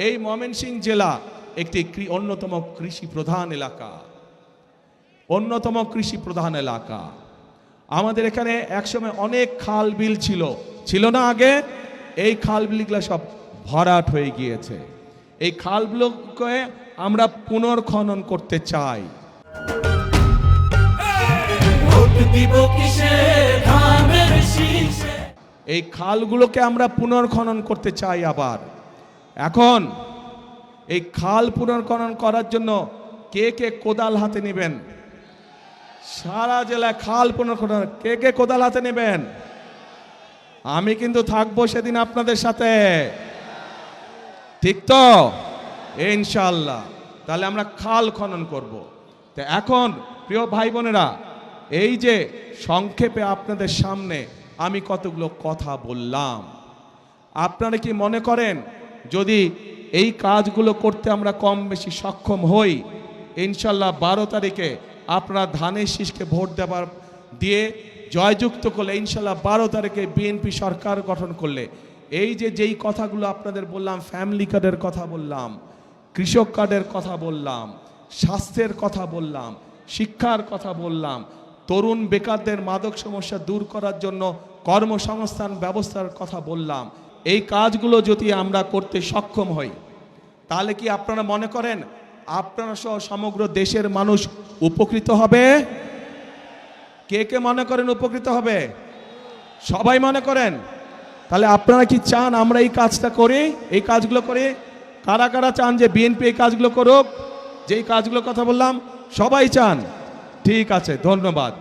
এই ময়মনসিংহ জেলা একটি অন্যতম কৃষি প্রধান এলাকা। আমাদের এখানে একসময় অনেক খাল বিল ছিল না আগে? এই খাল বিলগুলো সব ভরাট হয়ে গিয়েছে। এই খালগুলোকে আমরা পুনর্খনন করতে চাই। এই খালগুলোকে আমরা পুনর্খনন করতে চাই আবার। এখন এই খাল পুনর্খনন করার জন্য কে কে কোদাল হাতে নেবেন? সারা জেলায় খাল পুনর্খনন কে কে কোদাল হাতে নেবেন? আমি কিন্তু থাকবো সেদিন আপনাদের সাথে, ঠিক তো? ইনশাআল্লাহ। তাহলে আমরা খাল খনন করব। তো এখন প্রিয় ভাই বোনেরা, এই যে সংক্ষেপে আপনাদের সামনে আমি কতগুলো কথা বললাম, আপনারা কি মনে করেন যদি এই কাজগুলো করতে আমরা কম বেশি সক্ষম হই, ইনশাল্লাহ 12 তারিখে আপনারা ধানের শীষকে ভোট দিয়ে জয়যুক্ত করলে, ইনশাল্লাহ 12 তারিখে বিএনপি সরকার গঠন করলে, এই যেই কথাগুলো আপনাদের বললাম, ফ্যামিলি কার্ডের কথা বললাম, কৃষক কার্ডের কথা বললাম, স্বাস্থ্যের কথা বললাম, শিক্ষার কথা বললাম, তরুণ বেকারদের মাদক সমস্যা দূর করার জন্য কর্মসংস্থান ব্যবস্থার কথা বললাম, এই কাজগুলো যদি আমরা করতে সক্ষম হই, তাহলে কি আপনারা মনে করেন আপনারা সহ সমগ্র দেশের মানুষ উপকৃত হবে? কে কে মনে করেন উপকৃত হবে? সবাই মনে করেন? তাহলে আপনারা কি চান আমরা এই কাজটা করি, এই কাজগুলো করি? কারা কারা চান যে বিএনপি এই কাজগুলো করুক? যেই কাজগুলো কথা বললাম সবাই চান? ঠিক আছে, ধন্যবাদ।